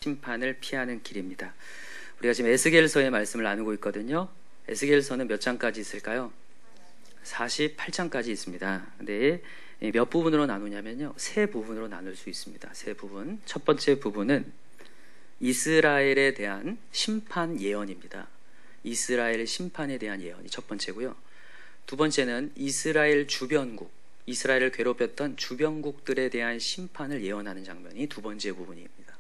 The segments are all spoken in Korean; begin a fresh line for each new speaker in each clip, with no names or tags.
심판을 피하는 길입니다. 우리가 지금 에스겔서의 말씀을 나누고 있거든요. 에스겔서는 몇 장까지 있을까요? 48장까지 있습니다. 근데 몇 부분으로 나누냐면요, 세 부분으로 나눌 수 있습니다. 세 부분. 첫 번째 부분은 이스라엘에 대한 심판 예언입니다. 이스라엘 심판에 대한 예언이 첫 번째고요. 두 번째는 이스라엘 주변국, 이스라엘을 괴롭혔던 주변국들에 대한 심판을 예언하는 장면이 두 번째 부분입니다.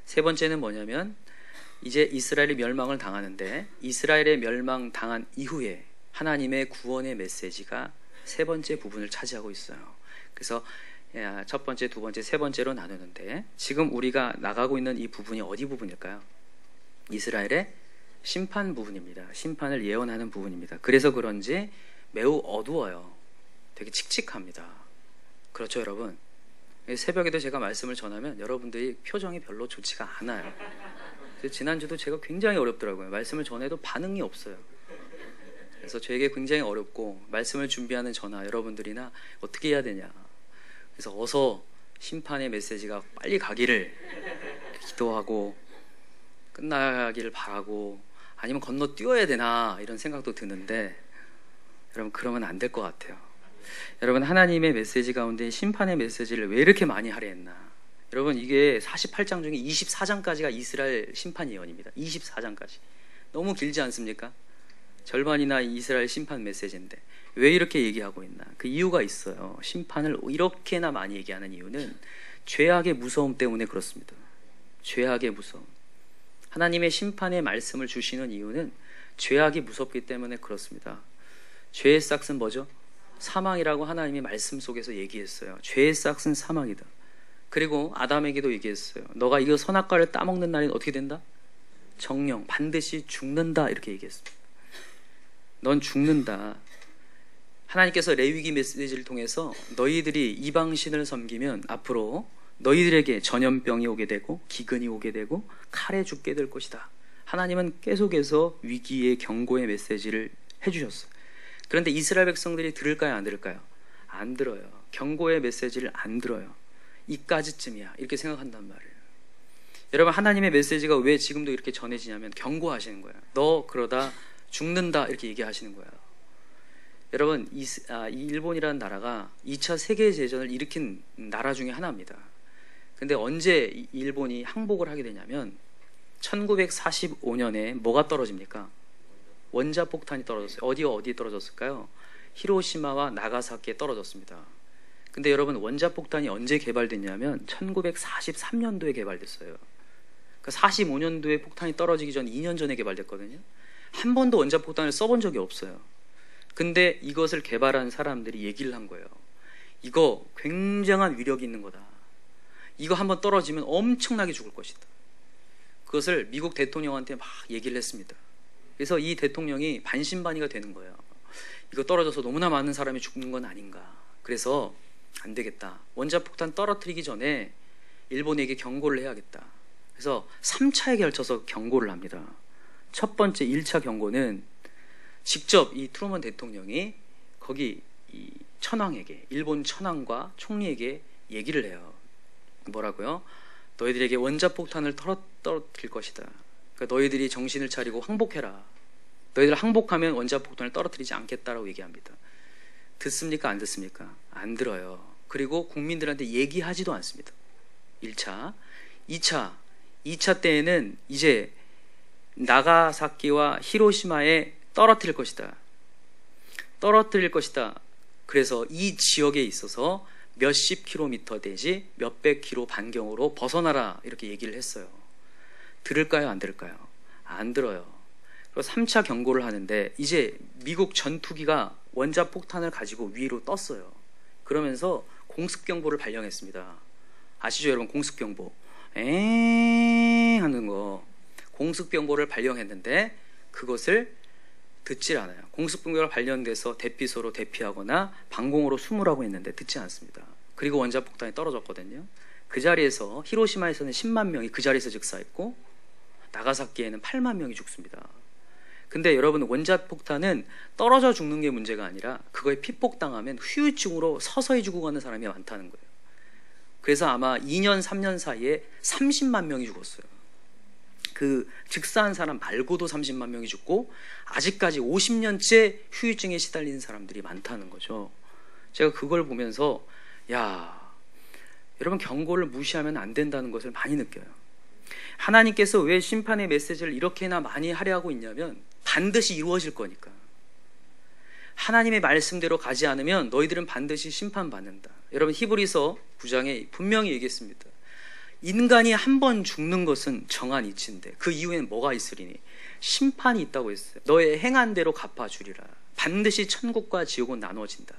세 번째는 뭐냐면 이제 이스라엘이 멸망을 당하는데 이스라엘의 멸망 당한 이후에 하나님의 구원의 메시지가 세 번째 부분을 차지하고 있어요. 그래서 첫 번째, 두 번째, 세 번째로 나누는데 지금 우리가 나가고 있는 이 부분이 어디 부분일까요? 이스라엘의 심판 부분입니다. 심판을 예언하는 부분입니다. 그래서 그런지 매우 어두워요. 되게 칙칙합니다. 그렇죠, 여러분? 새벽에도 제가 말씀을 전하면 여러분들이 표정이 별로 좋지가 않아요. 지난주도 제가 굉장히 어렵더라고요. 말씀을 전해도 반응이 없어요. 그래서 저에게 굉장히 어렵고, 말씀을 준비하는 저나 여러분들이나 어떻게 해야 되냐, 그래서 어서 심판의 메시지가 빨리 가기를 기도하고 끝나기를 바라고, 아니면 건너뛰어야 되나 이런 생각도 드는데, 여러분 그러면 안 될 것 같아요. 여러분, 하나님의 메시지 가운데 심판의 메시지를 왜 이렇게 많이 하려 했나? 여러분, 이게 48장 중에 24장까지가 이스라엘 심판 예언입니다. 24장까지. 너무 길지 않습니까? 절반이나 이스라엘 심판 메시지인데 왜 이렇게 얘기하고 있나? 그 이유가 있어요. 심판을 이렇게나 많이 얘기하는 이유는 죄악의 무서움 때문에 그렇습니다. 죄악의 무서움. 하나님의 심판의 말씀을 주시는 이유는 죄악이 무섭기 때문에 그렇습니다. 죄의 싹은 뭐죠? 사망이라고 하나님이 말씀 속에서 얘기했어요. 죄의 싹은 사망이다. 그리고 아담에게도 얘기했어요. 너가 이거 선악과를 따먹는 날엔 어떻게 된다? 정령, 반드시 죽는다, 이렇게 얘기했습니다. 넌 죽는다. 하나님께서 레위기 메시지를 통해서 너희들이 이방신을 섬기면 앞으로 너희들에게 전염병이 오게 되고 기근이 오게 되고 칼에 죽게 될 것이다. 하나님은 계속해서 위기의 경고의 메시지를 해주셨어요. 그런데 이스라엘 백성들이 들을까요, 안 들을까요? 안 들어요. 경고의 메시지를 안 들어요. 이까지쯤이야, 이렇게 생각한단 말이에요. 여러분, 하나님의 메시지가 왜 지금도 이렇게 전해지냐면 경고하시는 거예요. 너 그러다 죽는다, 이렇게 얘기하시는 거예요. 여러분, 이 일본이라는 나라가 2차 세계대전을 일으킨 나라 중에 하나입니다. 근데 언제 일본이 항복을 하게 되냐면 1945년에 뭐가 떨어집니까? 원자폭탄이 떨어졌어요. 어디에 떨어졌을까요? 히로시마와 나가사키에 떨어졌습니다. 근데 여러분, 원자폭탄이 언제 개발됐냐면 1943년도에 개발됐어요. 그러니까 45년도에 폭탄이 떨어지기 전 2년 전에 개발됐거든요. 한 번도 원자폭탄을 써본 적이 없어요. 근데 이것을 개발한 사람들이 얘기를 한 거예요. 이거 굉장한 위력이 있는 거다. 이거 한번 떨어지면 엄청나게 죽을 것이다. 그것을 미국 대통령한테 막 얘기를 했습니다. 그래서 이 대통령이 반신반의가 되는 거예요. 이거 떨어져서 너무나 많은 사람이 죽는 건 아닌가. 그래서 안 되겠다. 원자폭탄 떨어뜨리기 전에 일본에게 경고를 해야겠다. 그래서 3차에 걸쳐서 경고를 합니다. 첫 번째 1차 경고는 직접 이 트루먼 대통령이 거기 이 천황에게, 일본 천황과 총리에게 얘기를 해요. 뭐라고요? 너희들에게 원자폭탄을 떨어뜨릴 것이다. 그러니까 너희들이 정신을 차리고 항복해라. 너희들 항복하면 원자폭탄을 떨어뜨리지 않겠다라고 얘기합니다. 듣습니까? 안 듣습니까? 안 들어요. 그리고 국민들한테 얘기하지도 않습니다. 1차. 2차 때에는 이제 나가사키와 히로시마에 떨어뜨릴 것이다. 떨어뜨릴 것이다. 그래서 이 지역에 있어서 몇십 킬로미터 되지 몇백 킬로 반경으로 벗어나라, 이렇게 얘기를 했어요. 들을까요, 안 들을까요? 안 들어요. 그리고 3차 경고를 하는데 이제 미국 전투기가 원자폭탄을 가지고 위로 떴어요. 그러면서 공습경보를 발령했습니다. 아시죠, 여러분? 공습경보 엥 하는 거, 공습경보를 발령했는데 그것을 듣질 않아요. 공습경보가 발령돼서 대피소로 대피하거나 방공으로 숨으라고 했는데 듣지 않습니다. 그리고 원자폭탄이 떨어졌거든요. 그 자리에서 히로시마에서는 10만 명이 그 자리에서 즉사했고 나가사키에는 8만 명이 죽습니다. 근데 여러분, 원자폭탄은 떨어져 죽는 게 문제가 아니라 그거에 피폭당하면 후유증으로 서서히 죽어가는 사람이 많다는 거예요. 그래서 아마 2년, 3년 사이에 30만 명이 죽었어요. 그 즉사한 사람 말고도 30만 명이 죽고 아직까지 50년째 후유증에 시달리는 사람들이 많다는 거죠. 제가 그걸 보면서 야, 여러분 경고를 무시하면 안 된다는 것을 많이 느껴요. 하나님께서 왜 심판의 메시지를 이렇게나 많이 하려 하고 있냐면 반드시 이루어질 거니까. 하나님의 말씀대로 가지 않으면 너희들은 반드시 심판받는다. 여러분 히브리서 9장에 분명히 얘기했습니다. 인간이 한 번 죽는 것은 정한 이치인데 그 이후에는 뭐가 있으리니? 심판이 있다고 했어요. 너의 행한 대로 갚아주리라. 반드시 천국과 지옥은 나눠진다.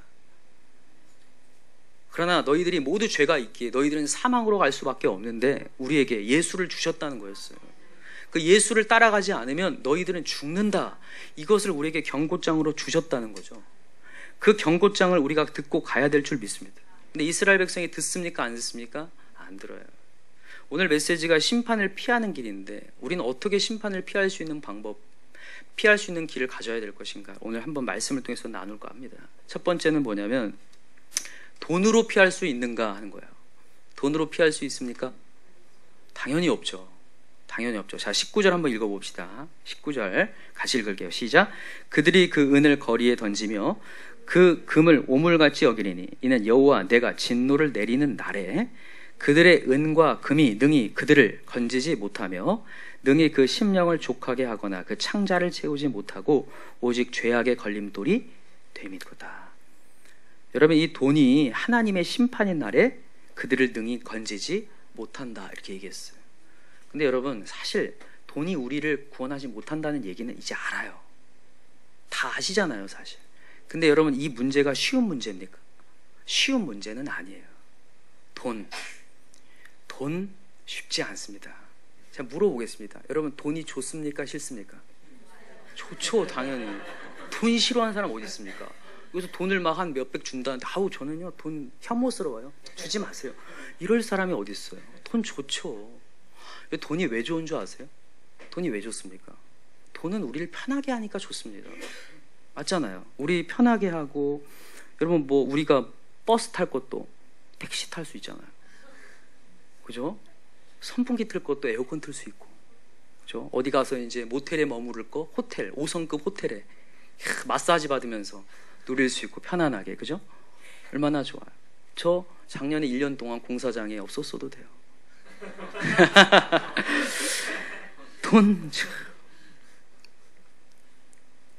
그러나 너희들이 모두 죄가 있기에 너희들은 사망으로 갈 수밖에 없는데 우리에게 예수를 주셨다는 거였어요. 그 예수를 따라가지 않으면 너희들은 죽는다. 이것을 우리에게 경고장으로 주셨다는 거죠. 그 경고장을 우리가 듣고 가야 될 줄 믿습니다. 근데 이스라엘 백성이 듣습니까? 안 듣습니까? 안 들어요. 오늘 메시지가 심판을 피하는 길인데 우리는 어떻게 심판을 피할 수 있는 방법, 피할 수 있는 길을 가져야 될 것인가? 오늘 한번 말씀을 통해서 나눌까 합니다. 첫 번째는 뭐냐면 돈으로 피할 수 있는가 하는 거예요. 돈으로 피할 수 있습니까? 당연히 없죠. 당연히 없죠. 자, 19절 한번 읽어봅시다. 19절 같이 읽을게요. 시작. 그들이 그 은을 거리에 던지며 그 금을 오물같이 여기리니 이는 여호와 내가 진노를 내리는 날에 그들의 은과 금이 능히 그들을 건지지 못하며 능히 그 심령을 족하게 하거나 그 창자를 채우지 못하고 오직 죄악의 걸림돌이 됨이로다. 여러분 이 돈이 하나님의 심판의 날에 그들을 능히 건지지 못한다 이렇게 얘기했어요. 근데 여러분 사실 돈이 우리를 구원하지 못한다는 얘기는 이제 알아요. 다 아시잖아요 사실. 근데 여러분 이 문제가 쉬운 문제입니까? 쉬운 문제는 아니에요. 돈 쉽지 않습니다. 제가 물어보겠습니다. 여러분 돈이 좋습니까? 싫습니까? 좋죠 당연히. 돈 싫어하는 사람 어디 있습니까? 여기서 돈을 막 한 몇백 준다는데 아우 저는요 돈 혐오스러워요. 주지 마세요. 이럴 사람이 어디 있어요? 돈 좋죠. 돈이 왜 좋은 줄 아세요? 돈이 왜 좋습니까? 돈은 우리를 편하게 하니까 좋습니다. 맞잖아요. 우리 편하게 하고 여러분 뭐 우리가 버스 탈 것도 택시 탈 수 있잖아요. 그죠? 선풍기 틀 것도 에어컨 틀 수 있고, 그죠? 어디 가서 이제 모텔에 머무를 거 호텔 5성급 호텔에 마사지 받으면서 누릴 수 있고 편안하게, 그죠? 얼마나 좋아요. 저 작년에 1년 동안 공사장에 없었어도 돼요.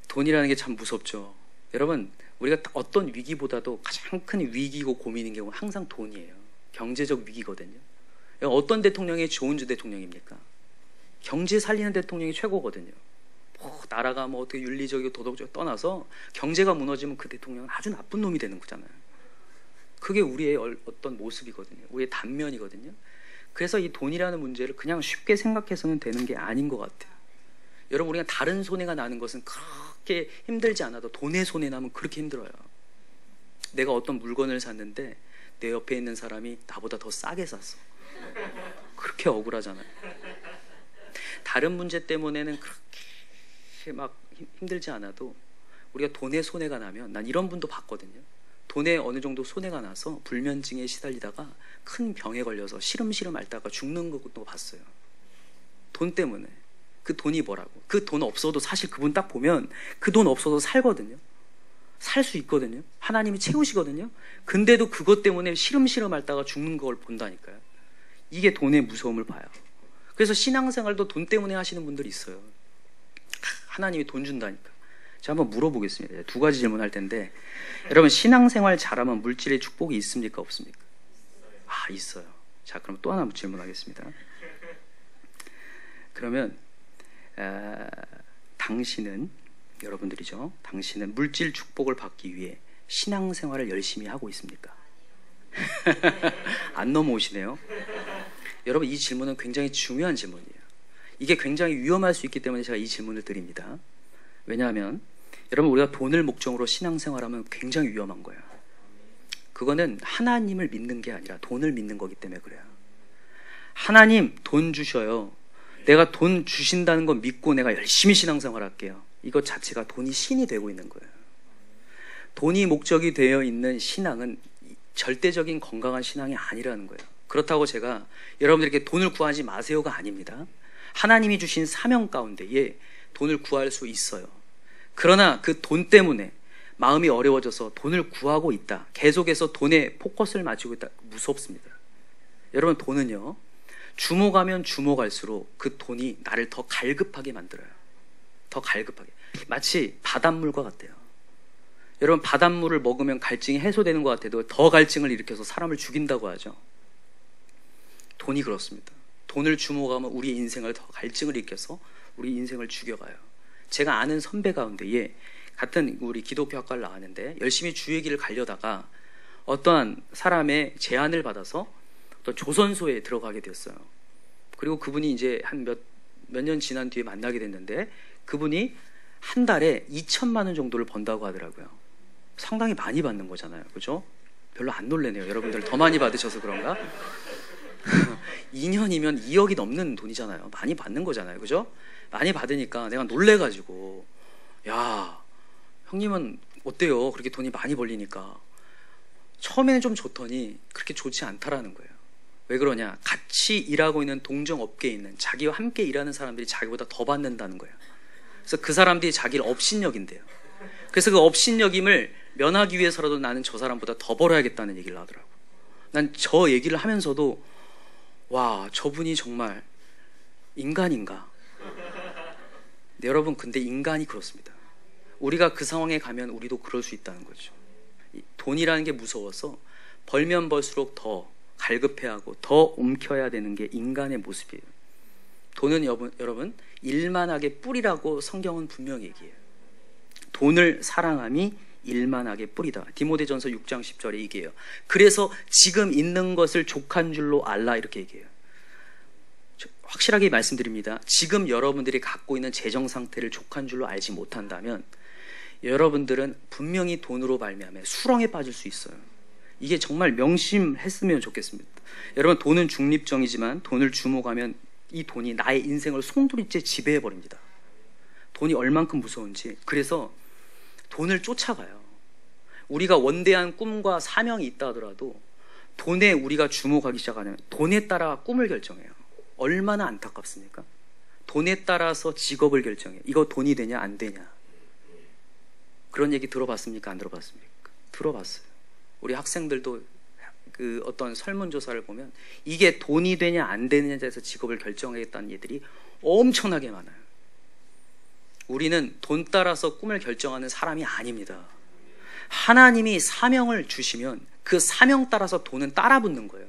돈이라는 게 참 무섭죠. 여러분 우리가 어떤 위기보다도 가장 큰 위기고 고민인 경우는 항상 돈이에요. 경제적 위기거든요. 어떤 대통령이 좋은 대통령입니까? 경제 살리는 대통령이 최고거든요. 나라가 뭐 어떻게 윤리적이고 도덕적으로 떠나서 경제가 무너지면 그 대통령은 아주 나쁜 놈이 되는 거잖아요. 그게 우리의 어떤 모습이거든요. 우리의 단면이거든요. 그래서 이 돈이라는 문제를 그냥 쉽게 생각해서는 되는 게 아닌 것 같아요. 여러분 우리가 다른 손해가 나는 것은 그렇게 힘들지 않아도 돈의 손해 나면 그렇게 힘들어요. 내가 어떤 물건을 샀는데 내 옆에 있는 사람이 나보다 더 싸게 샀어. 그렇게 억울하잖아요. 다른 문제 때문에는 그렇게 막 힘들지 않아도 우리가 돈의 손해가 나면, 난 이런 분도 봤거든요. 돈에 어느 정도 손해가 나서 불면증에 시달리다가 큰 병에 걸려서 시름시름 앓다가 죽는 것도 봤어요. 돈 때문에. 그 돈이 뭐라고? 그 돈 없어도 사실 그분 딱 보면 그 돈 없어도 살거든요. 살 수 있거든요. 하나님이 채우시거든요. 근데도 그것 때문에 시름시름 앓다가 죽는 걸 본다니까요. 이게 돈의 무서움을 봐요. 그래서 신앙생활도 돈 때문에 하시는 분들이 있어요. 하나님이 돈 준다니까. 제가 한번 물어보겠습니다. 두 가지 질문할 텐데, 여러분 신앙생활 잘하면 물질의 축복이 있습니까? 없습니까? 아, 있어요. 자, 그럼 또 하나 질문하겠습니다. 그러면 당신은, 여러분들이죠, 당신은 물질 축복을 받기 위해 신앙생활을 열심히 하고 있습니까? 안 넘어오시네요. 여러분 이 질문은 굉장히 중요한 질문이에요. 이게 굉장히 위험할 수 있기 때문에 제가 이 질문을 드립니다. 왜냐하면 여러분 우리가 돈을 목적으로 신앙생활하면 굉장히 위험한 거예요. 그거는 하나님을 믿는 게 아니라 돈을 믿는 거기 때문에 그래요. 하나님 돈 주셔요. 내가 돈 주신다는 거 믿고 내가 열심히 신앙생활 할게요. 이것 자체가 돈이 신이 되고 있는 거예요. 돈이 목적이 되어 있는 신앙은 절대적인 건강한 신앙이 아니라는 거예요. 그렇다고 제가 여러분들에게 돈을 구하지 마세요가 아닙니다. 하나님이 주신 사명 가운데에 돈을 구할 수 있어요. 그러나 그 돈 때문에 마음이 어려워져서 돈을 구하고 있다, 계속해서 돈에 포커스를 맞추고 있다, 무섭습니다. 여러분, 돈은요, 주목하면 주목할수록 그 돈이 나를 더 갈급하게 만들어요. 더 갈급하게. 마치 바닷물과 같아요. 여러분, 바닷물을 먹으면 갈증이 해소되는 것 같아도 더 갈증을 일으켜서 사람을 죽인다고 하죠. 돈이 그렇습니다. 돈을 주목하면 우리의 인생을 더 갈증을 일으켜서 우리 인생을 죽여가요. 제가 아는 선배 가운데에 같은 우리 기독교 학과를 나왔는데 열심히 주의 길을 가려다가 어떠한 사람의 제안을 받아서 어떤 조선소에 들어가게 됐어요. 그리고 그분이 이제 한 몇 년 지난 뒤에 만나게 됐는데 그분이 한 달에 2천만 원 정도를 번다고 하더라고요. 상당히 많이 받는 거잖아요. 그죠? 별로 안 놀래네요. 여러분들 더 많이 받으셔서 그런가? 2년이면 2억이 넘는 돈이잖아요. 많이 받는 거잖아요. 그죠? 많이 받으니까 내가 놀래가지고, 야, 형님은 어때요? 그렇게 돈이 많이 벌리니까. 처음에는 좀 좋더니 그렇게 좋지 않다라는 거예요. 왜 그러냐? 같이 일하고 있는 동종업계에 있는 자기와 함께 일하는 사람들이 자기보다 더 받는다는 거예요. 그래서 그 사람들이 자기를 업신여긴대요. 그래서 그 업신여김을 면하기 위해서라도 나는 저 사람보다 더 벌어야겠다는 얘기를 하더라고. 난 저 얘기를 하면서도 와, 저분이 정말 인간인가? 네, 여러분, 근데 인간이 그렇습니다. 우리가 그 상황에 가면 우리도 그럴 수 있다는 거죠. 돈이라는 게 무서워서 벌면 벌수록 더 갈급해하고 더 움켜야 되는 게 인간의 모습이에요. 돈은 여러분 일만하게 뿌리라고 성경은 분명히 얘기해요. 돈을 사랑함이 일만하게 뿌리다. 디모데전서 6장 10절에 얘기해요. 그래서 지금 있는 것을 족한 줄로 알라, 이렇게 얘기해요. 확실하게 말씀드립니다. 지금 여러분들이 갖고 있는 재정 상태를 족한 줄로 알지 못한다면 여러분들은 분명히 돈으로 발매하며 수렁에 빠질 수 있어요. 이게 정말 명심했으면 좋겠습니다. 여러분, 돈은 중립정이지만 돈을 주목하면 이 돈이 나의 인생을 송두리째 지배해버립니다. 돈이 얼만큼 무서운지. 그래서 돈을 쫓아가요. 우리가 원대한 꿈과 사명이 있다 하더라도 돈에 우리가 주목하기 시작하면 돈에 따라 꿈을 결정해요. 얼마나 안타깝습니까? 돈에 따라서 직업을 결정해요. 이거 돈이 되냐 안 되냐. 그런 얘기 들어봤습니까? 안 들어봤습니까? 들어봤어요. 우리 학생들도 그 어떤 설문조사를 보면 이게 돈이 되냐 안 되느냐에 대해서 직업을 결정하겠다는 얘들이 엄청나게 많아요. 우리는 돈 따라서 꿈을 결정하는 사람이 아닙니다. 하나님이 사명을 주시면 그 사명 따라서 돈은 따라붙는 거예요.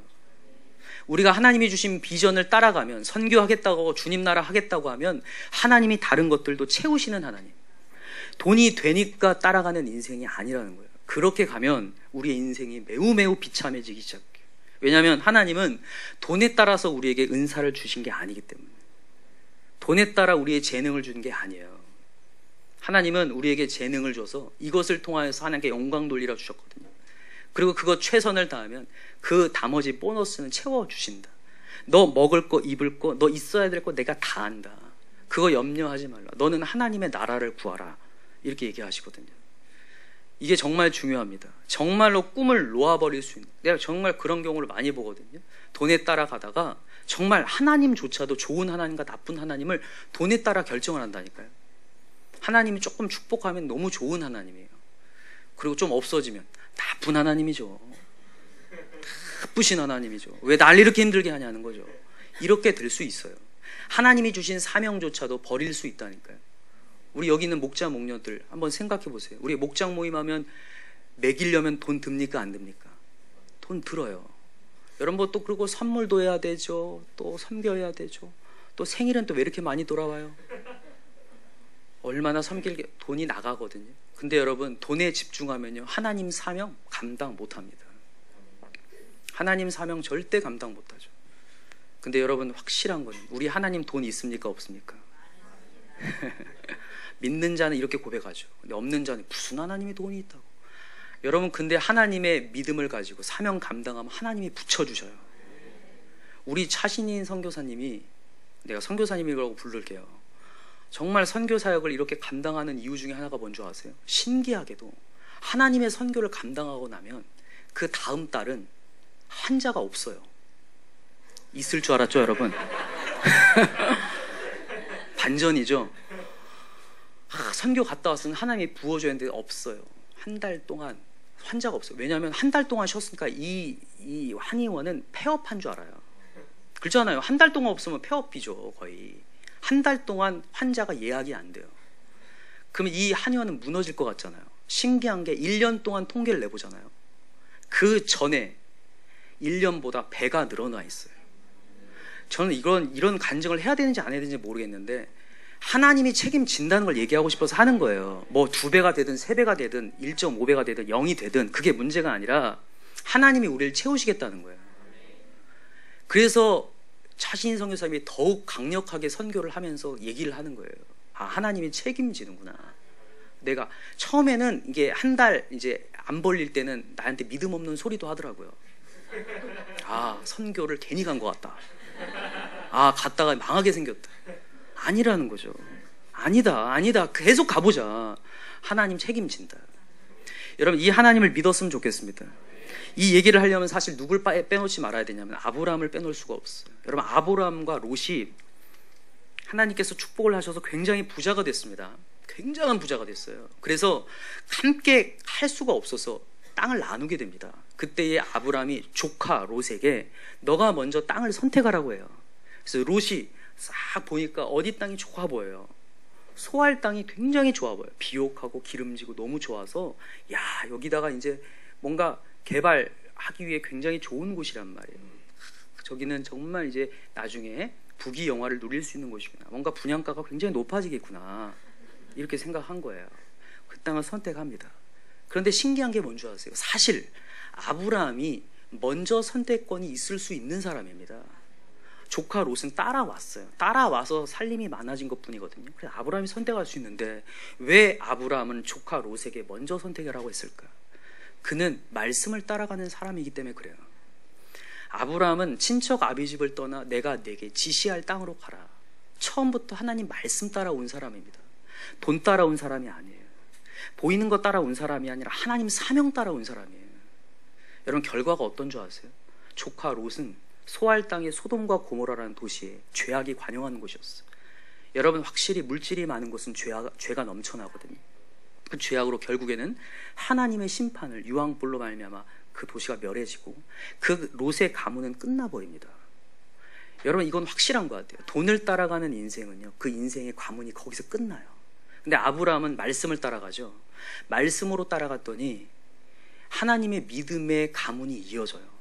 우리가 하나님이 주신 비전을 따라가면, 선교하겠다고 주님 나라 하겠다고 하면 하나님이 다른 것들도 채우시는 하나님. 돈이 되니까 따라가는 인생이 아니라는 거예요. 그렇게 가면 우리의 인생이 매우 매우 비참해지기 시작해요. 왜냐하면 하나님은 돈에 따라서 우리에게 은사를 주신 게 아니기 때문에. 돈에 따라 우리의 재능을 주는 게 아니에요. 하나님은 우리에게 재능을 줘서 이것을 통하여서 하나님께 영광 돌리라 주셨거든요. 그리고 그거 최선을 다하면 그 나머지 보너스는 채워주신다. 너 먹을 거, 입을 거, 너 있어야 될 거 내가 다 안다. 그거 염려하지 말라. 너는 하나님의 나라를 구하라. 이렇게 얘기하시거든요. 이게 정말 중요합니다. 정말로 꿈을 놓아버릴 수 있는, 내가 정말 그런 경우를 많이 보거든요. 돈에 따라 가다가 정말 하나님조차도 좋은 하나님과 나쁜 하나님을 돈에 따라 결정을 한다니까요. 하나님이 조금 축복하면 너무 좋은 하나님이에요. 그리고 좀 없어지면 나쁜 하나님이죠. 나쁘신 하나님이죠. 왜 날 이렇게 힘들게 하냐는 거죠. 이렇게 될 수 있어요. 하나님이 주신 사명조차도 버릴 수 있다니까요. 우리 여기 있는 목자 목녀들 한번 생각해 보세요. 우리 목장 모임하면 먹이려면 돈 듭니까 안 듭니까? 돈 들어요. 여러분, 또 그리고 선물도 해야 되죠. 또 섬겨야 되죠. 또 생일은 또 왜 이렇게 많이 돌아와요? 얼마나 섬길게 돈이 나가거든요. 근데 여러분, 돈에 집중하면요 하나님 사명 감당 못합니다. 하나님 사명 절대 감당 못하죠. 근데 여러분, 확실한 건 우리 하나님 돈 있습니까 없습니까? 믿는 자는 이렇게 고백하죠. 근데 없는 자는 무슨 하나님이 돈이 있다고. 여러분, 근데 하나님의 믿음을 가지고 사명 감당하면 하나님이 붙여주셔요. 우리 차신인 선교사님이, 내가 선교사님이라고 부를게요. 정말 선교 사역을 이렇게 감당하는 이유 중에 하나가 뭔지 아세요? 신기하게도 하나님의 선교를 감당하고 나면 그 다음 달은 환자가 없어요. 있을 줄 알았죠, 여러분? 반전이죠. 선교 갔다 왔으면 하나님이 부어줘야 했는데 없어요. 한 달 동안 환자가 없어요. 왜냐하면 한 달 동안 쉬었으니까 이 한의원은 폐업한 줄 알아요. 그렇잖아요. 한 달 동안 없으면 폐업이죠, 거의. 한 달 동안 환자가 예약이 안 돼요. 그러면 이 한의원은 무너질 것 같잖아요. 신기한 게 1년 동안 통계를 내보잖아요. 그 전에 1년보다 배가 늘어나 있어요. 저는 이런 간증을 해야 되는지 안 해야 되는지 모르겠는데 하나님이 책임진다는 걸 얘기하고 싶어서 하는 거예요. 뭐 2배가 되든 3배가 되든 1.5배가 되든 0이 되든 그게 문제가 아니라 하나님이 우리를 채우시겠다는 거예요. 그래서 차신인 선교사님이 더욱 강력하게 선교를 하면서 얘기를 하는 거예요. 아, 하나님이 책임지는구나. 내가 처음에는 이게 한 달 이제 안 벌릴 때는 나한테 믿음 없는 소리도 하더라고요. 아, 선교를 괜히 간 것 같다. 아, 갔다가 망하게 생겼다. 아니라는 거죠. 아니다. 계속 가보자. 하나님 책임진다. 여러분, 이 하나님을 믿었으면 좋겠습니다. 이 얘기를 하려면 사실 누굴 빼놓지 말아야 되냐면 아브라함을 빼놓을 수가 없어요. 여러분, 아브라함과 롯이 하나님께서 축복을 하셔서 굉장히 부자가 됐습니다. 굉장한 부자가 됐어요. 그래서 함께 할 수가 없어서 땅을 나누게 됩니다. 그때의 아브라함이 조카 롯에게 너가 먼저 땅을 선택하라고 해요. 그래서 롯이 싹 보니까 어디 땅이 좋아 보여요. 소할 땅이 굉장히 좋아 보여요. 비옥하고 기름지고 너무 좋아서 야, 여기다가 이제 뭔가 개발하기 위해 굉장히 좋은 곳이란 말이에요. 저기는 정말 이제 나중에 부귀 영화를 누릴 수 있는 곳이구나. 뭔가 분양가가 굉장히 높아지겠구나. 이렇게 생각한 거예요. 그 땅을 선택합니다. 그런데 신기한 게 뭔지 아세요? 사실 아브라함이 먼저 선택권이 있을 수 있는 사람입니다. 조카 롯은 따라왔어요. 따라와서 살림이 많아진 것뿐이거든요. 그래서 아브라함이 선택할 수 있는데 왜 아브라함은 조카 롯에게 먼저 선택하라고 했을까? 그는 말씀을 따라가는 사람이기 때문에 그래요. 아브라함은 친척 아비집을 떠나 내가 네게 지시할 땅으로 가라. 처음부터 하나님 말씀 따라온 사람입니다. 돈 따라온 사람이 아니에요. 보이는 거 따라온 사람이 아니라 하나님 사명 따라온 사람이에요. 여러분, 결과가 어떤 줄 아세요? 조카 롯은 소할 땅의 소돔과 고모라라는 도시에 죄악이 관영하는 곳이었어요. 여러분, 확실히 물질이 많은 곳은 죄가 넘쳐나거든요. 그 죄악으로 결국에는 하나님의 심판을 유황불로 말미암아 그 도시가 멸해지고 그 롯의 가문은 끝나버립니다. 여러분, 이건 확실한 것 같아요. 돈을 따라가는 인생은요, 그 인생의 가문이 거기서 끝나요. 근데 아브라함은 말씀을 따라가죠. 말씀으로 따라갔더니 하나님의 믿음의 가문이 이어져요.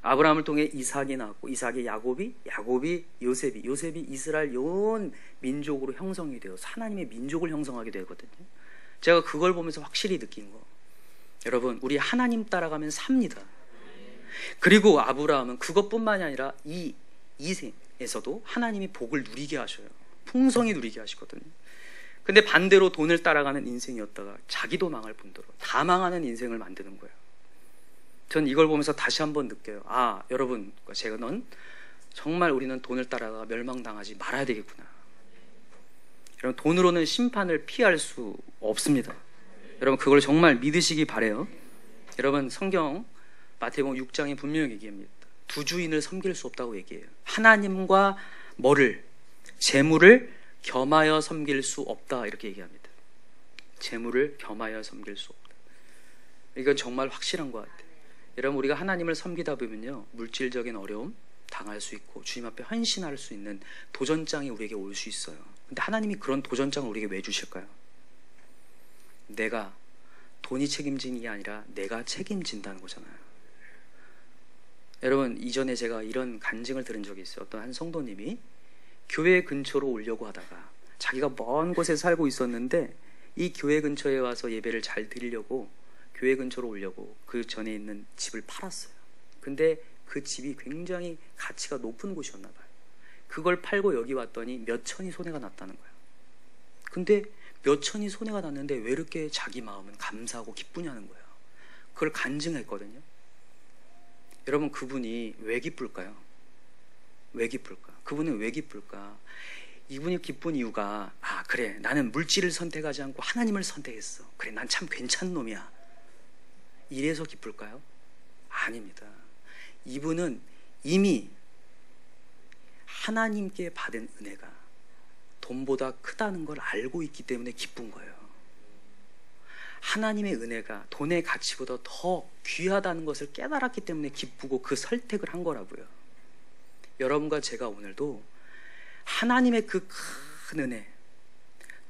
아브라함을 통해 이삭이 나왔고 이삭이 야곱이 요셉이 이스라엘 온 민족으로 형성이 되어서 하나님의 민족을 형성하게 되거든요. 제가 그걸 보면서 확실히 느낀 거, 여러분, 우리 하나님 따라가면 삽니다. 그리고 아브라함은 그것뿐만이 아니라 이 생에서도 하나님이 복을 누리게 하셔요. 풍성히 누리게 하시거든요. 근데 반대로 돈을 따라가는 인생이었다가 자기도 망할 뿐더러 다 망하는 인생을 만드는 거예요. 전 이걸 보면서 다시 한번 느껴요. 아, 여러분, 제가는 정말 우리는 돈을 따라가 멸망당하지 말아야 되겠구나. 여러분, 돈으로는 심판을 피할 수 없습니다. 여러분, 그걸 정말 믿으시기 바래요. 여러분, 성경 마태복음 6장에 분명히 얘기합니다. 두 주인을 섬길 수 없다고 얘기해요. 하나님과 재물을 겸하여 섬길 수 없다, 이렇게 얘기합니다. 재물을 겸하여 섬길 수 없다. 이건 정말 확실한 것 같아요. 여러분, 우리가 하나님을 섬기다 보면요, 물질적인 어려움 당할 수 있고 주님 앞에 헌신할 수 있는 도전장이 우리에게 올 수 있어요. 근데 하나님이 그런 도전장을 우리에게 왜 주실까요? 내가 돈이 책임지는 게 아니라 내가 책임진다는 거잖아요. 여러분, 이전에 제가 이런 간증을 들은 적이 있어요. 어떤 한 성도님이 교회 근처로 오려고 하다가 자기가 먼 곳에 살고 있었는데 이 교회 근처에 와서 예배를 잘 드리려고 교회 근처로 오려고 그 전에 있는 집을 팔았어요. 근데 그 집이 굉장히 가치가 높은 곳이었나 봐요. 그걸 팔고 여기 왔더니 몇 천이 손해가 났다는 거예요. 근데 몇 천이 손해가 났는데 왜 이렇게 자기 마음은 감사하고 기쁘냐는 거예요. 그걸 간증했거든요. 여러분, 그분이 왜 기쁠까요? 왜 기쁠까? 그분은 왜 기쁠까? 이분이 기쁜 이유가, 아, 그래, 나는 물질을 선택하지 않고 하나님을 선택했어. 그래, 난 참 괜찮은 놈이야. 이래서 기쁠까요? 아닙니다. 이분은 이미 하나님께 받은 은혜가 돈보다 크다는 걸 알고 있기 때문에 기쁜 거예요. 하나님의 은혜가 돈의 가치보다 더 귀하다는 것을 깨달았기 때문에 기쁘고 그 선택을 한 거라고요. 여러분과 제가 오늘도 하나님의 그 큰 은혜,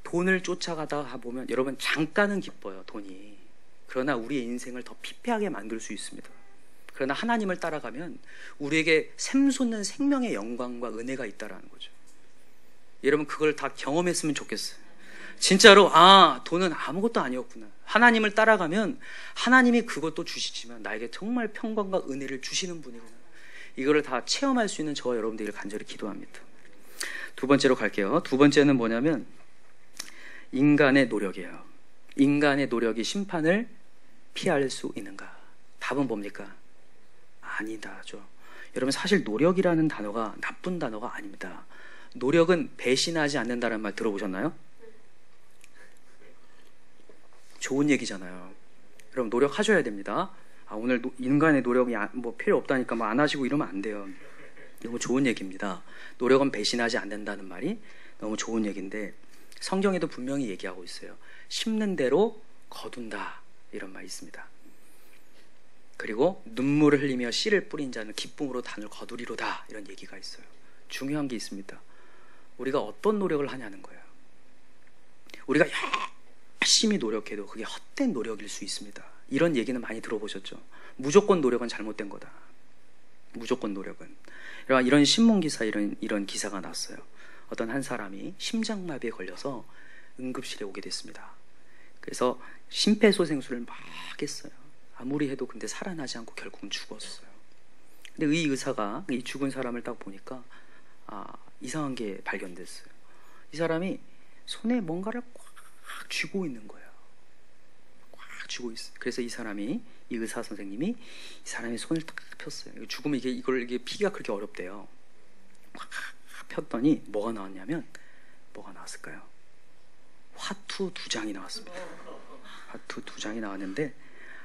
돈을 쫓아가다 보면 여러분 잠깐은 기뻐요, 돈이. 그러나 우리의 인생을 더 피폐하게 만들 수 있습니다. 그러나 하나님을 따라가면 우리에게 샘솟는 생명의 영광과 은혜가 있다라는 거죠. 여러분 그걸 다 경험했으면 좋겠어요. 진짜로 돈은 아무것도 아니었구나. 하나님을 따라가면 하나님이 그것도 주시지만 나에게 정말 평강과 은혜를 주시는 분이구나. 이거를 다 체험할 수 있는 저와 여러분들이 간절히 기도합니다. 두 번째로 갈게요. 두 번째는 뭐냐면 인간의 노력이에요. 인간의 노력이 심판을 피할 수 있는가? 답은 뭡니까? 아니다죠. 여러분 사실 노력이라는 단어가 나쁜 단어가 아닙니다. 노력은 배신하지 않는다는 말 들어보셨나요? 좋은 얘기잖아요. 여러분 노력하셔야 됩니다. 오늘 인간의 노력이 뭐 필요 없다니까 뭐 안 하시고 이러면 안 돼요. 너무 좋은 얘기입니다. 노력은 배신하지 않는다는 말이 너무 좋은 얘기인데 성경에도 분명히 얘기하고 있어요. 심는 대로 거둔다 이런 말이 있습니다. 그리고 눈물을 흘리며 씨를 뿌린 자는 기쁨으로 단을 거두리로다 이런 얘기가 있어요. 중요한 게 있습니다. 우리가 어떤 노력을 하냐는 거예요. 우리가 열심히 노력해도 그게 헛된 노력일 수 있습니다. 이런 얘기는 많이 들어보셨죠? 무조건 노력은 잘못된 거다. 무조건 노력은. 이런 신문기사 이런 기사가 났어요. 어떤 한 사람이 심장마비에 걸려서 응급실에 오게 됐습니다. 그래서 심폐소생술을 막 했어요. 아무리 해도 근데 살아나지 않고 결국은 죽었어요. 근데 이 의사가 이 죽은 사람을 딱 보니까 이상한 게 발견됐어요. 이 사람이 손에 뭔가를 꽉 쥐고 있는 거예요. 꽉 쥐고 있어요. 그래서 이 의사 선생님이 이 사람의 손을 딱 폈어요. 죽으면 이게 피기가 그렇게 어렵대요. 꽉 폈더니 뭐가 나왔냐면 뭐가 나왔을까요? 화투 2장이 나왔습니다. 화투 2장이 나왔는데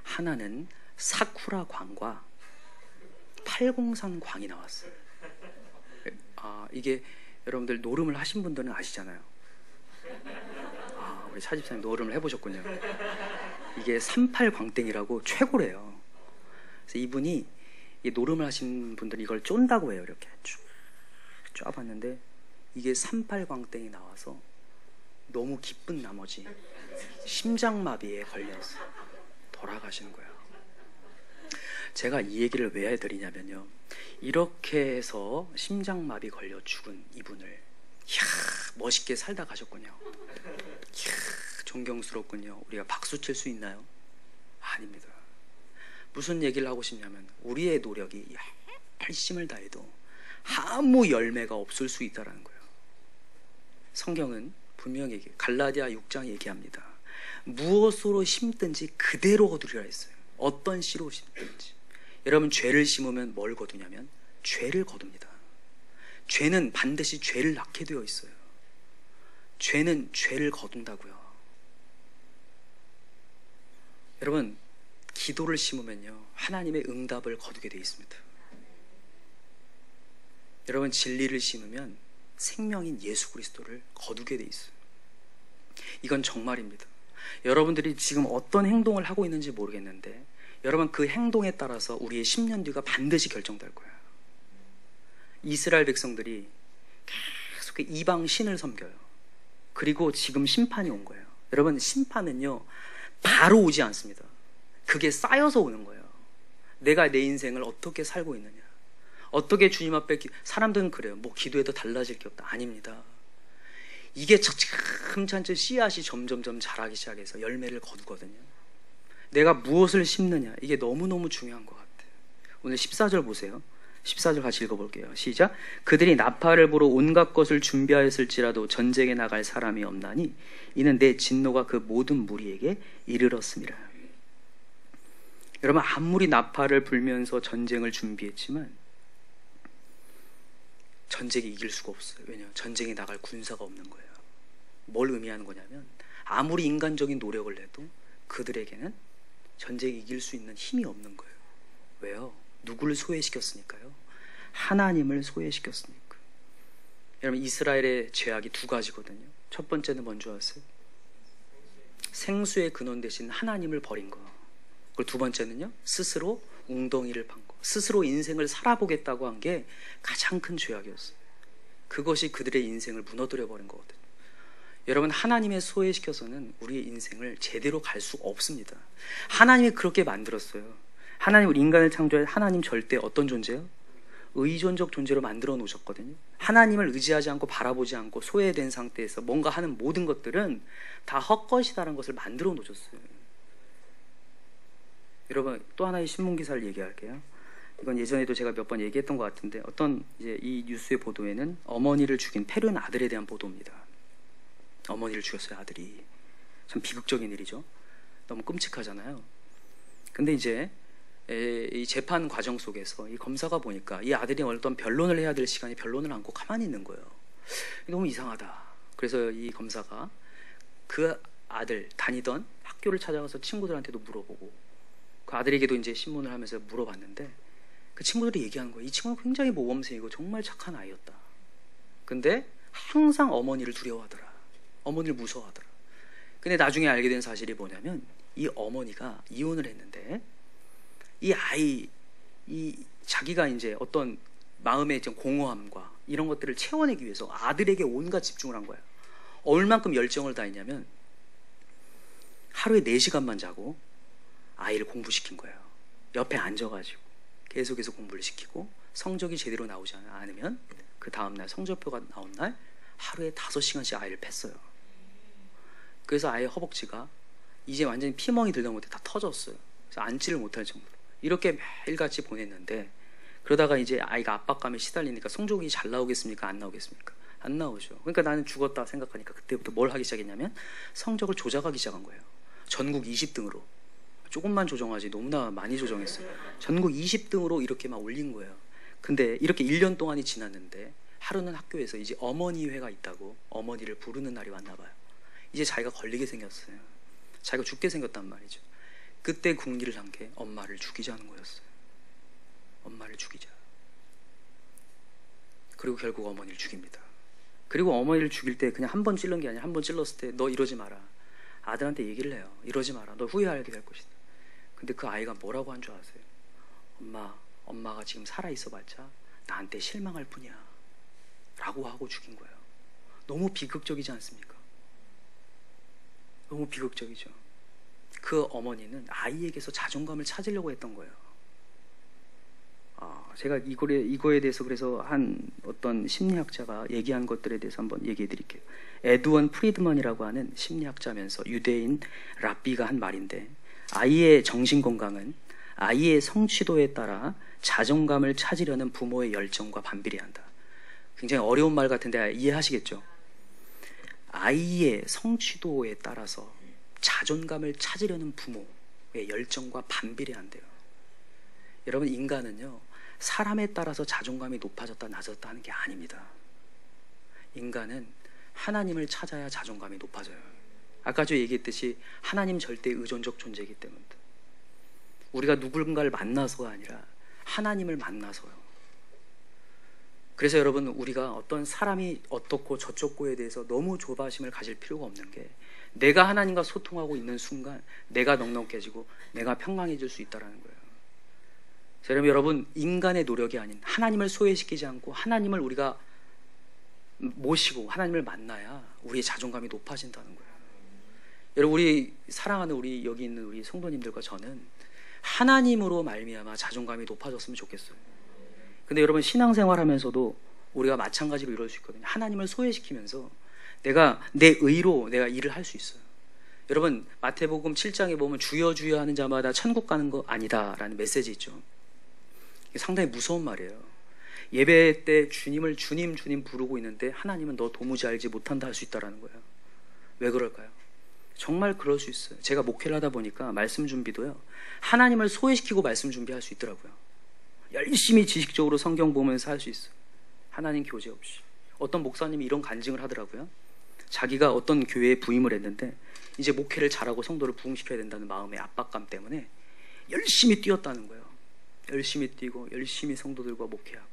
하나는 사쿠라 광과 803 광이 나왔어요. 이게 여러분들 노름을 하신 분들은 아시잖아요. 우리 차집사님 노름을 해보셨군요. 이게 38광땡이라고 최고래요. 그래서 이분이 노름을 하신 분들은 이걸 쫀다고 해요. 이렇게 쭉 쪄봤는데 이게 38광땡이 나와서 너무 기쁜 나머지 심장마비에 걸려서 돌아가시는 거예요. 제가 이 얘기를 왜 해드리냐면요, 이렇게 해서 심장마비 걸려 죽은 이분을 멋있게 살다 가셨군요. 존경스럽군요. 우리가 박수 칠 수 있나요? 아닙니다. 무슨 얘기를 하고 싶냐면 우리의 노력이 열심을 다해도 아무 열매가 없을 수 있다는 거예요. 성경은 분명히 갈라디아 6장 얘기합니다. 무엇으로 심든지 그대로 거두리라 했어요. 어떤 씨로 심든지. 여러분 죄를 심으면 뭘 거두냐면 죄를 거둡니다. 죄는 반드시 죄를 낳게 되어 있어요. 죄는 죄를 거둔다고요. 여러분 기도를 심으면요 하나님의 응답을 거두게 되어 있습니다. 여러분 진리를 심으면 생명인 예수 그리스도를 거두게 되어 있어요. 이건 정말입니다. 여러분들이 지금 어떤 행동을 하고 있는지 모르겠는데 여러분 그 행동에 따라서 우리의 10년 뒤가 반드시 결정될 거예요. 이스라엘 백성들이 계속 이방 신을 섬겨요. 그리고 지금 심판이 온 거예요. 여러분 심판은요 바로 오지 않습니다. 그게 쌓여서 오는 거예요. 내가 내 인생을 어떻게 살고 있느냐, 어떻게 주님 앞에 사람들은 그래요. 뭐 기도해도 달라질 게 없다. 아닙니다. 이게 차츰차츰 씨앗이 점점점 자라기 시작해서 열매를 거두거든요. 내가 무엇을 심느냐, 이게 너무너무 중요한 것 같아요. 오늘 14절 보세요. 14절 같이 읽어볼게요. 시작. 그들이 나팔을 불어 온갖 것을 준비하였을지라도 전쟁에 나갈 사람이 없나니 이는 내 진노가 그 모든 무리에게 이르렀습니다. 여러분 아무리 나팔을 불면서 전쟁을 준비했지만 전쟁에 이길 수가 없어요. 왜냐하면 전쟁에 나갈 군사가 없는 거예요. 뭘 의미하는 거냐면 아무리 인간적인 노력을 해도 그들에게는 전쟁에 이길 수 있는 힘이 없는 거예요. 왜요? 누구를 소외시켰으니까요? 하나님을 소외시켰으니까. 여러분 이스라엘의 죄악이 두 가지거든요. 첫 번째는 뭔지 아세요? 생수의 근원 대신 하나님을 버린 거. 그리고 두 번째는요, 스스로 웅덩이를 판 거. 스스로 인생을 살아보겠다고 한 게 가장 큰 죄악이었어요. 그것이 그들의 인생을 무너뜨려 버린 거거든요. 여러분, 하나님의 소외시켜서는 우리의 인생을 제대로 갈 수 없습니다. 하나님이 그렇게 만들었어요. 하나님, 우리 인간을 창조할 하나님 절대 어떤 존재요? 의존적 존재로 만들어 놓으셨거든요. 하나님을 의지하지 않고 바라보지 않고 소외된 상태에서 뭔가 하는 모든 것들은 다 헛것이다라는 것을 만들어 놓으셨어요. 여러분, 또 하나의 신문 기사를 얘기할게요. 이건 예전에도 제가 몇 번 얘기했던 것 같은데, 어떤 이제 이 뉴스의 보도에는 어머니를 죽인 페룬 아들에 대한 보도입니다. 어머니를 죽였어요, 아들이. 참 비극적인 일이죠. 너무 끔찍하잖아요. 근데 이제 이 재판 과정 속에서 이 검사가 보니까 이 아들이 어떤 변론을 해야 될 시간에 변론을 안고 가만히 있는 거예요. 너무 이상하다. 그래서 이 검사가 그 아들 다니던 학교를 찾아가서 친구들한테도 물어보고, 그 아들에게도 이제 신문을 하면서 물어봤는데, 그 친구들이 얘기하는 거예요. 이 친구는 굉장히 모범생이고 정말 착한 아이였다. 근데 항상 어머니를 두려워하더라. 어머니를 무서워하더라. 근데 나중에 알게 된 사실이 뭐냐면, 이 어머니가 이혼을 했는데 이 아이, 자기가 이제 어떤 마음의 좀 공허함과 이런 것들을 채워내기 위해서 아들에게 온갖 집중을 한 거예요. 얼만큼 열정을 다했냐면 하루에 4시간만 자고 아이를 공부시킨 거예요. 옆에 앉아가지고 계속해서 공부를 시키고, 성적이 제대로 나오지 않으면 그 다음날 성적표가 나온 날 하루에 5시간씩 아이를 팼어요. 그래서 아이의 허벅지가 이제 완전히 피멍이 들다 못해 다 터졌어요. 그래서 앉지를 못할 정도로. 이렇게 매일같이 보냈는데, 그러다가 이제 아이가 압박감에 시달리니까 성적이 잘 나오겠습니까? 안 나오겠습니까? 안 나오죠. 그러니까 나는 죽었다 생각하니까 그때부터 뭘 하기 시작했냐면 성적을 조작하기 시작한 거예요. 전국 20등으로. 조금만 조정하지 너무나 많이 조정했어요. 전국 20등으로 이렇게 막 올린 거예요. 근데 이렇게 1년 동안이 지났는데 하루는 학교에서 이제 어머니회가 있다고 어머니를 부르는 날이 왔나 봐요. 이제 자기가 걸리게 생겼어요. 자기가 죽게 생겼단 말이죠. 그때 궁리를 한 게 엄마를 죽이자는 거였어요. 엄마를 죽이자. 그리고 결국 어머니를 죽입니다. 그리고 어머니를 죽일 때 그냥 한 번 찔른 게 아니라 한 번 찔렀을 때 너 이러지 마라. 아들한테 얘기를 해요. 이러지 마라. 너 후회하게 될 것이다. 근데 그 아이가 뭐라고 한 줄 아세요? 엄마가 지금 살아있어 봤자 나한테 실망할 뿐이야. 라고 하고 죽인 거예요. 너무 비극적이지 않습니까? 너무 비극적이죠. 그 어머니는 아이에게서 자존감을 찾으려고 했던 거예요. 제가 이거에 대해서 그래서 한 어떤 심리학자가 얘기한 것들에 대해서 한번 얘기해 드릴게요. 에드원 프리드먼이라고 하는 심리학자면서 유대인 랍비가 한 말인데, 아이의 정신건강은 아이의 성취도에 따라 자존감을 찾으려는 부모의 열정과 반비례한다. 굉장히 어려운 말 같은데 이해하시겠죠? 아이의 성취도에 따라서 자존감을 찾으려는 부모의 열정과 반비례한대요. 여러분, 인간은요, 사람에 따라서 자존감이 높아졌다 낮았다 하는 게 아닙니다. 인간은 하나님을 찾아야 자존감이 높아져요. 아까 저 얘기했듯이 하나님 절대 의존적 존재이기 때문입니다. 우리가 누군가를 만나서가 아니라 하나님을 만나서요. 그래서 여러분, 우리가 어떤 사람이 어떻고 저쩌고에 대해서 너무 조바심을 가질 필요가 없는 게, 내가 하나님과 소통하고 있는 순간 내가 넉넉해지고 내가 평강해질 수 있다는 거예요. 여러분, 인간의 노력이 아닌 하나님을 소외시키지 않고 하나님을 우리가 모시고 하나님을 만나야 우리의 자존감이 높아진다는 거예요. 여러분, 우리 사랑하는 우리 여기 있는 우리 성도님들과 저는 하나님으로 말미암아 자존감이 높아졌으면 좋겠어요. 근데 여러분, 신앙생활하면서도 우리가 마찬가지로 이럴 수 있거든요. 하나님을 소외시키면서 내가 내 의로 내가 일을 할 수 있어요. 여러분, 마태복음 7장에 보면 주여 주여 하는 자마다 천국 가는 거 아니다라는 메시지 있죠. 이게 상당히 무서운 말이에요. 예배 때 주님을 주님 부르고 있는데 하나님은 너 도무지 알지 못한다 할 수 있다라는 거예요. 왜 그럴까요? 정말 그럴 수 있어요. 제가 목회를 하다 보니까 말씀 준비도요, 하나님을 소외시키고 말씀 준비할 수 있더라고요. 열심히 지식적으로 성경 보면서 할 수 있어요. 하나님 교제 없이. 어떤 목사님이 이런 간증을 하더라고요. 자기가 어떤 교회에 부임을 했는데 이제 목회를 잘하고 성도를 부흥시켜야 된다는 마음의 압박감 때문에 열심히 뛰었다는 거예요. 열심히 뛰고 열심히 성도들과 목회하고.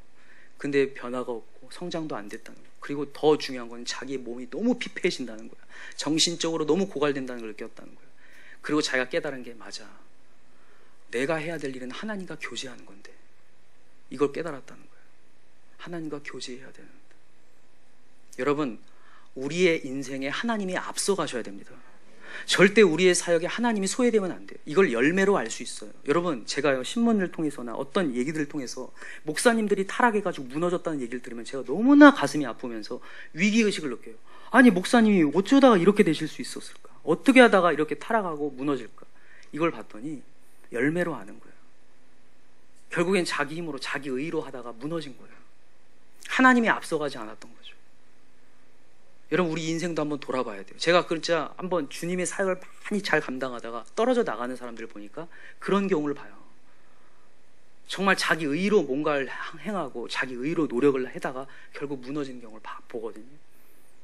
근데 변화가 없고 성장도 안 됐다는 거예요. 그리고 더 중요한 건 자기 몸이 너무 피폐해진다는 거예요. 정신적으로 너무 고갈된다는 걸 느꼈다는 거예요. 그리고 자기가 깨달은 게 맞아. 내가 해야 될 일은 하나님과 교제하는 건데 이걸 깨달았다는 거예요. 하나님과 교제해야 되는데. 여러분, 우리의 인생에 하나님이 앞서가셔야 됩니다. 절대 우리의 사역에 하나님이 소외되면 안 돼요. 이걸 열매로 알 수 있어요. 여러분, 제가요 신문을 통해서나 어떤 얘기들을 통해서 목사님들이 타락해가지고 무너졌다는 얘기를 들으면 제가 너무나 가슴이 아프면서 위기의식을 느껴요. 아니, 목사님이 어쩌다가 이렇게 되실 수 있었을까? 어떻게 하다가 이렇게 타락하고 무너질까? 이걸 봤더니 열매로 아는 거예요. 결국엔 자기 힘으로 자기 의로 하다가 무너진 거예요. 하나님이 앞서가지 않았던 거죠. 여러분, 우리 인생도 한번 돌아봐야 돼요. 제가 진짜 한번 주님의 사역을 많이 잘 감당하다가 떨어져 나가는 사람들을 보니까 그런 경우를 봐요. 정말 자기 의로 뭔가를 행하고 자기 의로 노력을 하다가 결국 무너지는 경우를 보거든요.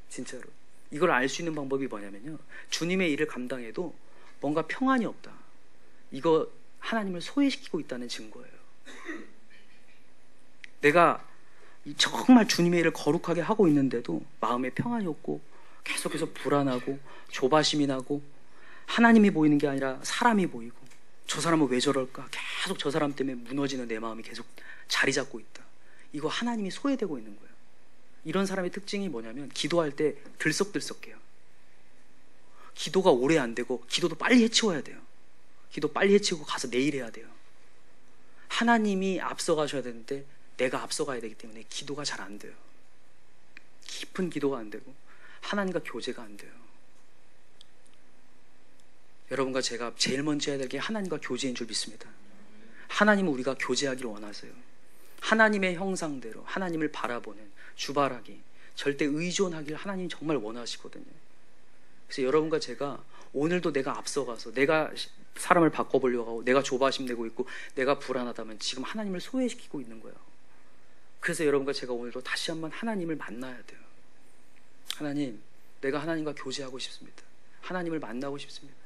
진짜로. 이걸 알 수 있는 방법이 뭐냐면요, 주님의 일을 감당해도 뭔가 평안이 없다. 이거 하나님을 소외시키고 있다는 증거예요. 내가 정말 주님의 일을 거룩하게 하고 있는데도 마음에 평안이 없고 계속해서 불안하고 조바심이 나고 하나님이 보이는 게 아니라 사람이 보이고 저 사람은 왜 저럴까? 계속 저 사람 때문에 무너지는 내 마음이 계속 자리 잡고 있다. 이거 하나님이 소외되고 있는 거예요. 이런 사람의 특징이 뭐냐면 기도할 때 들썩들썩해요. 기도가 오래 안 되고 기도도 빨리 해치워야 돼요. 기도 빨리 해치우고 가서 내일 해야 돼요. 하나님이 앞서가셔야 되는데 내가 앞서가야 되기 때문에 기도가 잘 안 돼요. 깊은 기도가 안 되고 하나님과 교제가 안 돼요. 여러분과 제가 제일 먼저 해야 될 게 하나님과 교제인 줄 믿습니다. 하나님은 우리가 교제하기를 원하세요. 하나님의 형상대로 하나님을 바라보는 주바라기, 절대 의존하기를 하나님이 정말 원하시거든요. 그래서 여러분과 제가 오늘도 내가 앞서가서 내가 사람을 바꿔보려고 하고 내가 조바심 내고 있고 내가 불안하다면 지금 하나님을 소외시키고 있는 거예요. 그래서 여러분과 제가 오늘도 다시 한번 하나님을 만나야 돼요. 하나님, 내가 하나님과 교제하고 싶습니다. 하나님을 만나고 싶습니다.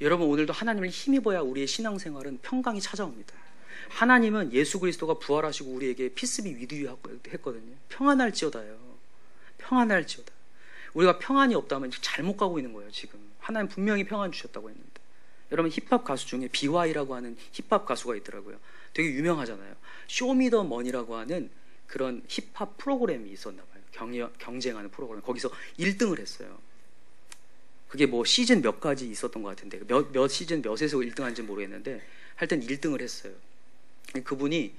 여러분, 오늘도 하나님을 힘입어야 우리의 신앙생활은 평강이 찾아옵니다. 하나님은 예수 그리스도가 부활하시고 우리에게 피스비 위드유 했거든요. 평안할지어다요. 평안할지어다. 우리가 평안이 없다면 잘못 가고 있는 거예요. 지금 하나님 분명히 평안 주셨다고 했는데. 여러분, 힙합 가수 중에 BY라고 하는 힙합 가수가 있더라고요. 되게 유명하잖아요. 쇼미더머니라고 하는 그런 힙합 프로그램이 있었나 봐요. 경쟁하는 프로그램. 거기서 1등을 했어요. 그게 뭐 시즌 몇 가지 있었던 것 같은데 몇 시즌 몇에서 1등한지 모르겠는데 하여튼 1등을 했어요. 그분이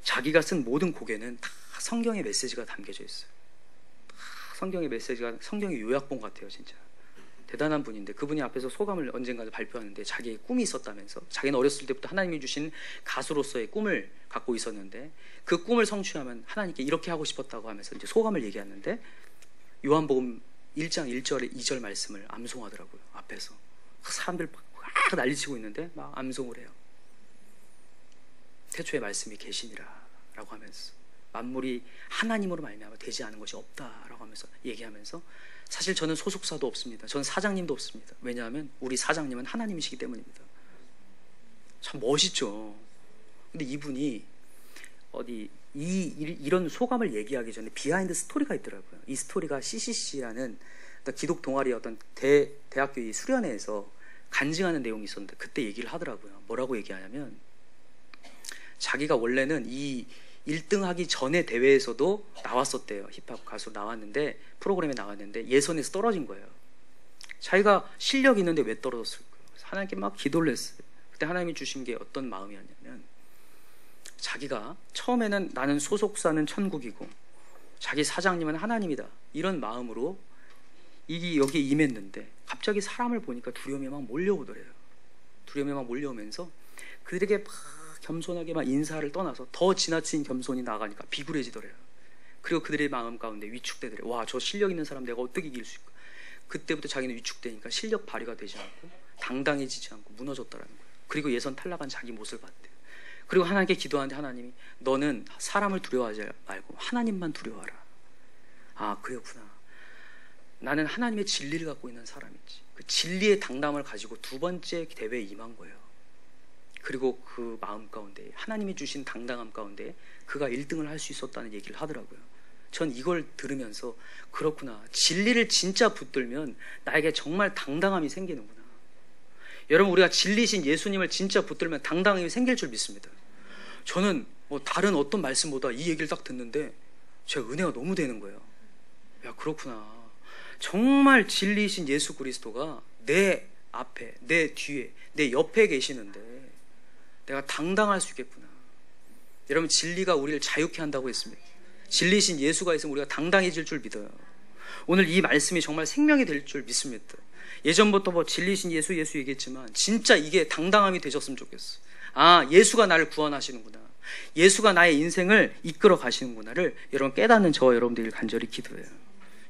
자기가 쓴 모든 곡에는 다 성경의 메시지가 담겨져 있어요. 다 성경의 메시지가 성경의 요약본 같아요. 진짜 대단한 분인데, 그분이 앞에서 소감을 언젠가 발표하는데 자기의 꿈이 있었다면서, 자기는 어렸을 때부터 하나님이 주신 가수로서의 꿈을 갖고 있었는데 그 꿈을 성취하면 하나님께 이렇게 하고 싶었다고 하면서 이제 소감을 얘기하는데 요한복음 1장 1절 2절 말씀을 암송하더라고요. 앞에서 사람들 막 난리치고 있는데 막 암송을 해요. 태초에 말씀이 계시니라 라고 하면서 만물이 하나님으로 말미암아 되지 않은 것이 없다라고 하면서 얘기하면서, 사실 저는 소속사도 없습니다. 저는 사장님도 없습니다. 왜냐하면 우리 사장님은 하나님이시기 때문입니다. 참 멋있죠. 근데 이분이 이런 소감을 얘기하기 전에 비하인드 스토리가 있더라고요. 이 스토리가 CCC라는 기독 동아리 어떤 대학교 이 수련회에서 간증하는 내용이 있었는데 그때 얘기를 하더라고요. 뭐라고 얘기하냐면, 자기가 원래는 이 1등 하기 전에 대회에서도 나왔었대요. 힙합 가수 나왔는데, 프로그램에 나왔는데 예선에서 떨어진 거예요. 자기가 실력 있는데 왜 떨어졌을까요? 하나님께 막 기도를 했어요. 그때 하나님이 주신 게 어떤 마음이었냐면, 자기가 처음에는 나는 소속사는 천국이고 자기 사장님은 하나님이다, 이런 마음으로 여기에 임했는데 갑자기 사람을 보니까 두려움이 막 몰려오더래요. 두려움이 막 몰려오면서 그들에게 막 겸손하게 막 인사를 떠나서 더 지나친 겸손이 나가니까 비굴해지더래요. 그리고 그들의 마음 가운데 위축되더래요. 와, 저 실력 있는 사람 내가 어떻게 이길 수 있을까? 그때부터 자기는 위축되니까 실력 발휘가 되지 않고 당당해지지 않고 무너졌다라는 거예요. 그리고 예선 탈락한 자기 모습을 봤대요. 그리고 하나님께 기도하는데 하나님이 너는 사람을 두려워하지 말고 하나님만 두려워하라. 아, 그렇구나. 나는 하나님의 진리를 갖고 있는 사람이지. 그 진리의 당담을 가지고 두 번째 대회에 임한 거예요. 그리고 그 마음 가운데 하나님이 주신 당당함 가운데 그가 1등을 할 수 있었다는 얘기를 하더라고요. 전 이걸 들으면서 그렇구나, 진리를 진짜 붙들면 나에게 정말 당당함이 생기는구나. 여러분, 우리가 진리신 예수님을 진짜 붙들면 당당함이 생길 줄 믿습니다. 저는 뭐 다른 어떤 말씀보다 이 얘기를 딱 듣는데 제가 은혜가 너무 되는 거예요. 야, 그렇구나, 정말 진리이신 예수 그리스도가 내 앞에, 내 뒤에, 내 옆에 계시는데 내가 당당할 수 있겠구나. 여러분, 진리가 우리를 자유케 한다고 했습니다. 진리이신 예수가 있으면 우리가 당당해질 줄 믿어요. 오늘 이 말씀이 정말 생명이 될 줄 믿습니다. 예전부터 뭐 진리이신 예수 얘기했지만 진짜 이게 당당함이 되셨으면 좋겠어. 아, 예수가 나를 구원하시는구나, 예수가 나의 인생을 이끌어 가시는구나를 여러분 깨닫는 저와 여러분들이 간절히 기도해요.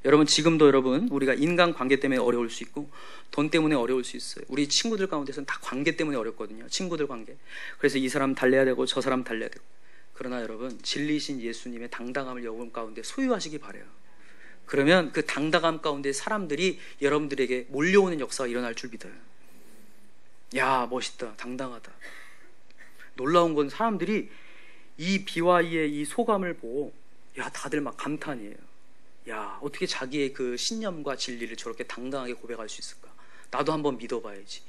여러분, 지금도 여러분, 우리가 인간관계 때문에 어려울 수 있고 돈 때문에 어려울 수 있어요. 우리 친구들 가운데서는 다 관계 때문에 어렵거든요. 친구들 관계. 그래서 이 사람 달래야 되고 저 사람 달래야 되고. 그러나 여러분, 진리이신 예수님의 당당함을 여러분 가운데 소유하시기 바라요. 그러면 그 당당함 가운데 사람들이 여러분들에게 몰려오는 역사가 일어날 줄 믿어요. 야, 멋있다, 당당하다. 놀라운 건 사람들이 이 BY의 이 소감을 보고 야, 다들 막 감탄이에요. 야, 어떻게 자기의 그 신념과 진리를 저렇게 당당하게 고백할 수 있을까? 나도 한번 믿어봐야지.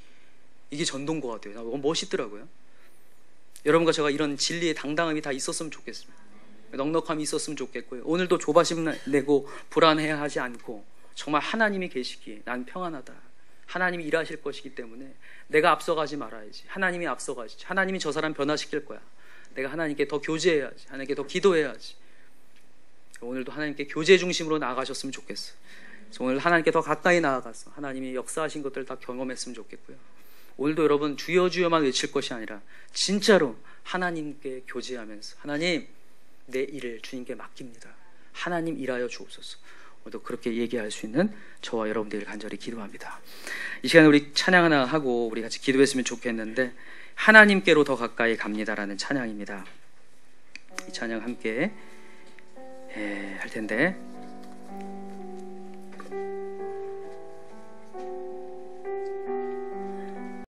이게 전동거 같아요. 너무 멋있더라고요. 여러분과 제가 이런 진리의 당당함이 다 있었으면 좋겠습니다. 넉넉함이 있었으면 좋겠고요. 오늘도 조바심 내고 불안해하지 않고 정말 하나님이 계시기에 난 평안하다, 하나님이 일하실 것이기 때문에 내가 앞서가지 말아야지, 하나님이 앞서가시지, 하나님이 저 사람 변화시킬 거야, 내가 하나님께 더 교제해야지, 하나님께 더 기도해야지. 오늘도 하나님께 교제 중심으로 나아가셨으면 좋겠어요. 오늘 하나님께 더 가까이 나아가서 하나님이 역사하신 것들을 다 경험했으면 좋겠고요. 오늘도 여러분 주여 주여만 외칠 것이 아니라 진짜로 하나님께 교제하면서 하나님, 내 일을 주님께 맡깁니다, 하나님 일하여 주옵소서. 오늘도 그렇게 얘기할 수 있는 저와 여러분들을 간절히 기도합니다. 이 시간에 우리 찬양 하나 하고 우리 같이 기도했으면 좋겠는데, 하나님께로 더 가까이 갑니다라는 찬양입니다. 이 찬양 함께 할 텐데